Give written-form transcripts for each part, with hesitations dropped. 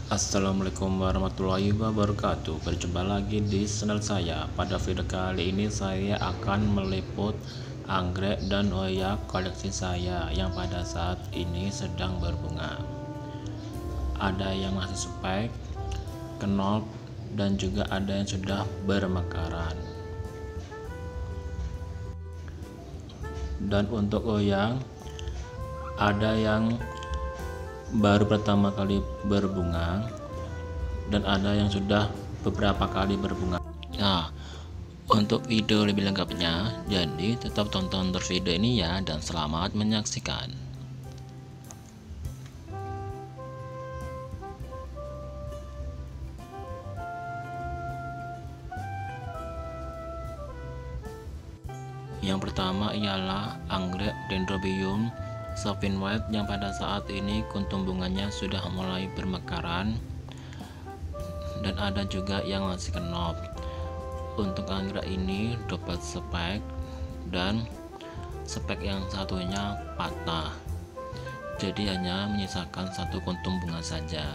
Assalamualaikum warahmatullahi wabarakatuh. Berjumpa lagi di channel saya. Pada video kali ini saya akan meliput anggrek dan oyak koleksi saya yang pada saat ini sedang berbunga. Ada yang masih spek, knop, dan juga ada yang sudah bermekaran. Dan untuk oyak, ada yang baru pertama kali berbunga dan ada yang sudah beberapa kali berbunga. Nah, untuk video lebih lengkapnya, jadi tetap tonton terus video ini ya, dan selamat menyaksikan. Yang pertama ialah anggrek Dendrobium Sapphire White yang pada saat ini kuntum bunganya sudah mulai bermekaran, dan ada juga yang masih kenop. Untuk anggrek ini dapat spek dan spek yang satunya patah, jadi hanya menyisakan satu kuntum bunga saja,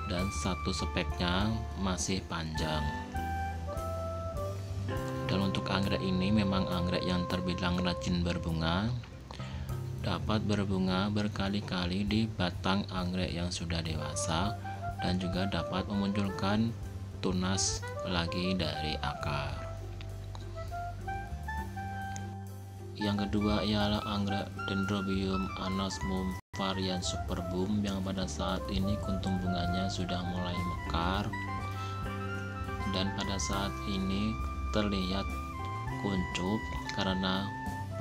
dan satu speknya masih panjang. Dan untuk anggrek ini memang anggrek yang terbilang rajin berbunga, dapat berbunga berkali-kali di batang anggrek yang sudah dewasa, dan juga dapat memunculkan tunas lagi dari akar. Yang kedua ialah anggrek Dendrobium anosmum varian superbum yang pada saat ini kuntum bunganya sudah mulai mekar, dan pada saat ini terlihat kuncup karena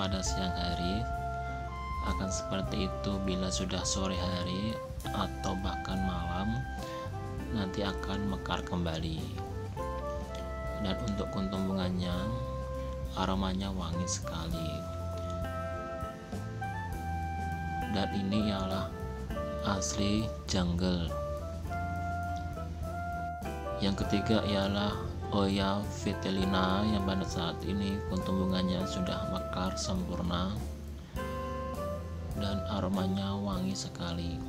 pada siang hari. Akan seperti itu bila sudah sore hari atau bahkan malam, nanti akan mekar kembali. Dan untuk kuntum bunganya, aromanya wangi sekali. Dan ini ialah asli jungle. Yang ketiga ialah Oya vitellina yang pada saat ini kuntum bunganya sudah mekar sempurna dan aromanya wangi sekali.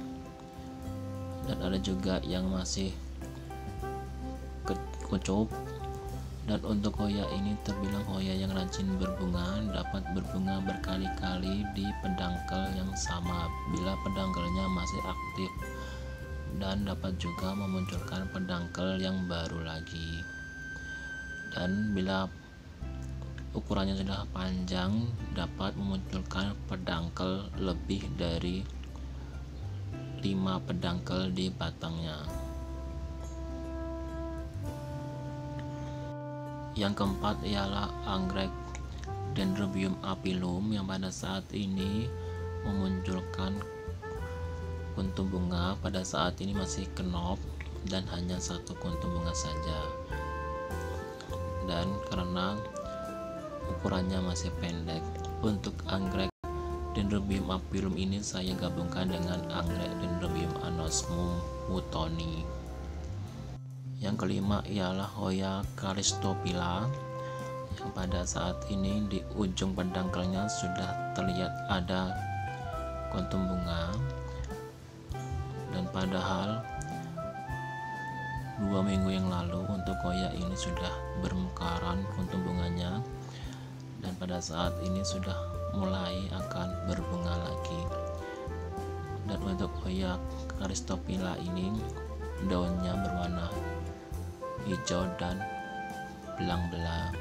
Dan ada juga yang masih kuncup. Dan untuk hoya ini terbilang hoya yang rajin berbunga, dapat berbunga berkali-kali di pedangkel yang sama bila pedangkelnya masih aktif, dan dapat juga memunculkan pedangkel yang baru lagi. Dan bila ukurannya sudah panjang, dapat memunculkan pedangkel lebih dari 5 pedangkel di batangnya. Yang keempat ialah anggrek Dendrobium apilum yang pada saat ini memunculkan kuntum bunga. Pada saat ini masih kenop dan hanya satu kuntum bunga saja, dan karena ukurannya masih pendek. Untuk anggrek Dendrobium apilum ini saya gabungkan dengan anggrek Dendrobium anosmum wootoni. Yang kelima ialah Hoya calistophylla yang pada saat ini di ujung pedangkelnya sudah terlihat ada kuntum bunga, dan padahal 2 minggu yang lalu untuk Hoya ini sudah bermekaran kuntum bunganya, dan pada saat ini sudah mulai akan berbunga lagi. Dan untuk Hoya calistophylla ini daunnya berwarna hijau dan belang-belang.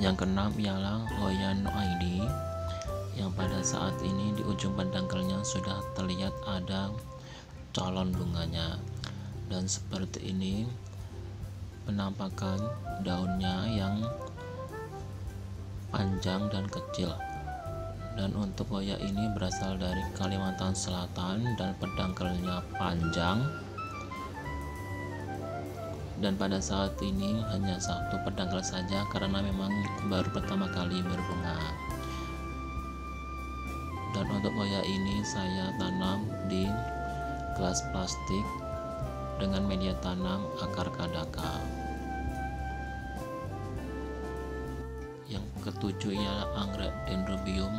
Yang keenam ialah Hoya noaidi yang pada saat ini di ujung pedangkelnya sudah terlihat ada calon bunganya, dan seperti ini penampakan daunnya yang panjang dan kecil. Dan untuk Hoya ini berasal dari Kalimantan Selatan dan pedangkelnya panjang, dan pada saat ini hanya satu pedangkel saja karena memang baru pertama kali berbunga. Dan untuk Hoya ini saya tanam di gelas plastik dengan media tanam akar kadaka. Yang ketujuh ialah anggrek Dendrobium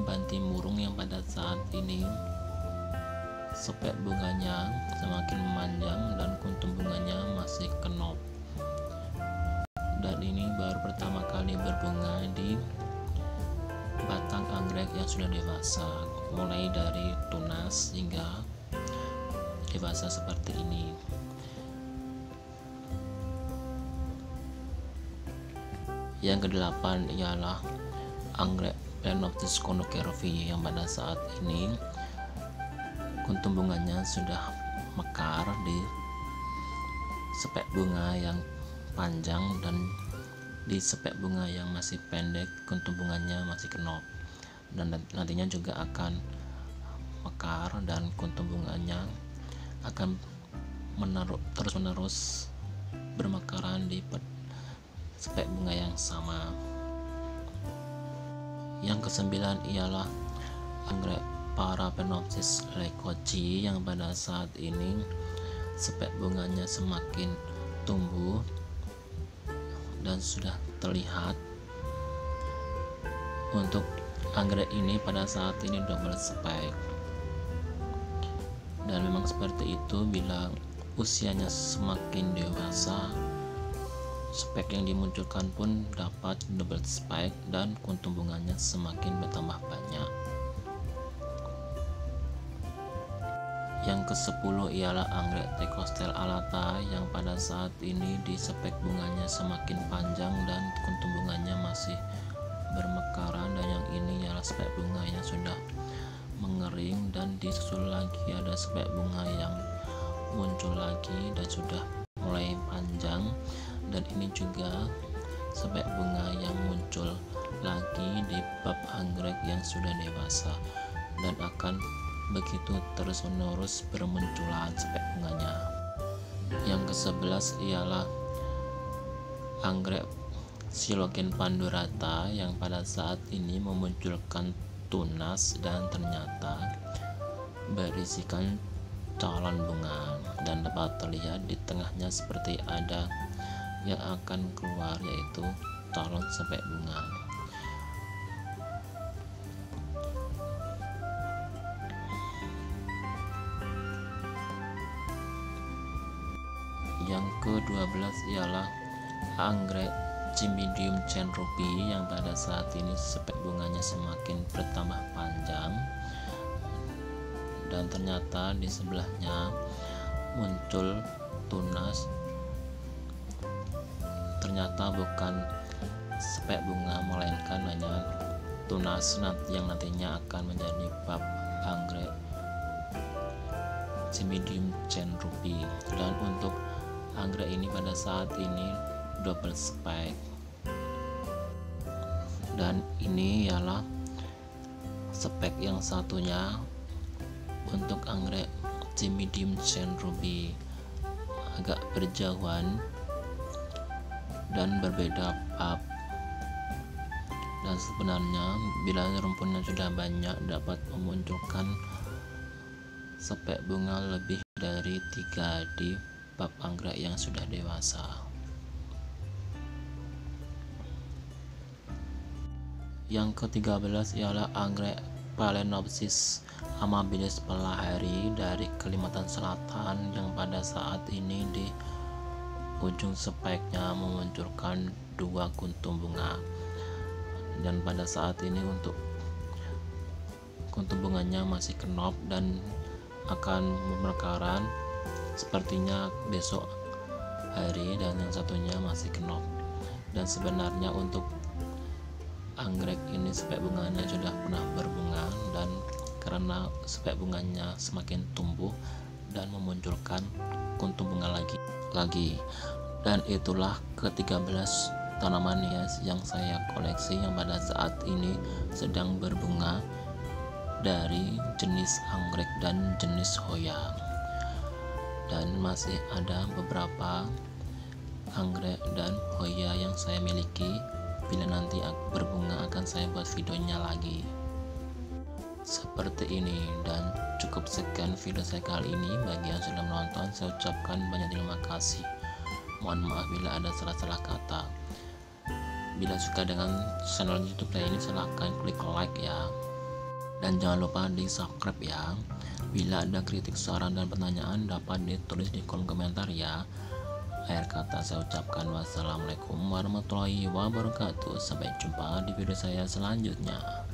bantimurung yang pada saat ini sepek bunganya semakin memanjang dan kuntum bunganya masih kenop. Dan ini baru pertama kali berbunga di batang anggrek yang sudah dewasa, mulai dari tunas hingga dewasa seperti ini. Yang kedelapan ialah anggrek Phalaenopsis conocerovi yang pada saat ini kuntum bunganya sudah mekar di sepek bunga yang panjang, dan di sepek bunga yang masih pendek kuntum bunganya masih kenop, dan nantinya juga akan mekar dan kuntum bunganya akan terus-menerus bermekaran di sepek bunga yang sama. Yang kesembilan ialah anggrek Paraphalaenopsis leucochi yang pada saat ini sepek bunganya semakin tumbuh dan sudah terlihat. Untuk anggrek ini pada saat ini double spike, dan memang seperti itu, bila usianya semakin dewasa spek yang dimunculkan pun dapat double spike dan kuntum bunganya semakin bertambah banyak. Yang ke-10 ialah anggrek Thecostel alata yang pada saat ini di spek bunganya semakin panjang dan kuntum bunganya masih bermekaran, dan yang ini ialah spek bunga yang sudah mengering, dan disusul lagi ada spek bunga yang muncul lagi dan sudah mulai panjang, dan ini juga spek bunga yang muncul lagi di bab anggrek yang sudah dewasa, dan akan begitu terus-menerus bermunculan spek bunganya. Yang ke-11 ialah anggrek Silogen pandurata yang pada saat ini memunculkan tunas dan ternyata berisikan calon bunga, dan dapat terlihat di tengahnya seperti ada yang akan keluar, yaitu calon sepek bunga. Yang ke-12 ialah anggrek Cymbidium chenropi yang pada saat ini spek bunganya semakin bertambah panjang, dan ternyata di sebelahnya muncul tunas. Ternyata bukan spek bunga melainkan hanya tunas yang nantinya akan menjadi bab anggrek Cymbidium chenropi. Dan untuk anggrek ini pada saat ini double spike, dan ini ialah spek yang satunya untuk anggrek Cymbidium chenropi, agak berjauhan dan berbeda bab. Dan sebenarnya bila rumputnya sudah banyak dapat memunculkan spek bunga lebih dari 3 di bab anggrek yang sudah dewasa. Yang ke-13 ialah anggrek Phalaenopsis amabilis palahari dari Kalimantan Selatan yang pada saat ini di ujung speknya memunculkan 2 kuntum bunga, dan pada saat ini untuk kuntum bunganya masih kenop dan akan bermekaran sepertinya besok hari, dan yang satunya masih kenop. Dan sebenarnya untuk anggrek ini spek bunganya sudah pernah berbunga, dan karena spek bunganya semakin tumbuh dan memunculkan kuntum bunga lagi. Dan itulah ke-13 tanaman hias yang saya koleksi yang pada saat ini sedang berbunga dari jenis anggrek dan jenis hoya. Dan masih ada beberapa anggrek dan hoya yang saya miliki. Bila nanti berbunga akan saya buat videonya lagi seperti ini. Dan cukup sekian video saya kali ini. Bagi yang sudah menonton, saya ucapkan banyak terima kasih. Mohon maaf bila ada salah-salah kata. Bila suka dengan channel YouTube saya ini, silahkan klik like ya, dan jangan lupa di subscribe ya. Bila ada kritik, saran, dan pertanyaan dapat ditulis di kolom komentar ya. Akhir kata saya ucapkan wassalamualaikum warahmatullahi wabarakatuh. Sampai jumpa di video saya selanjutnya.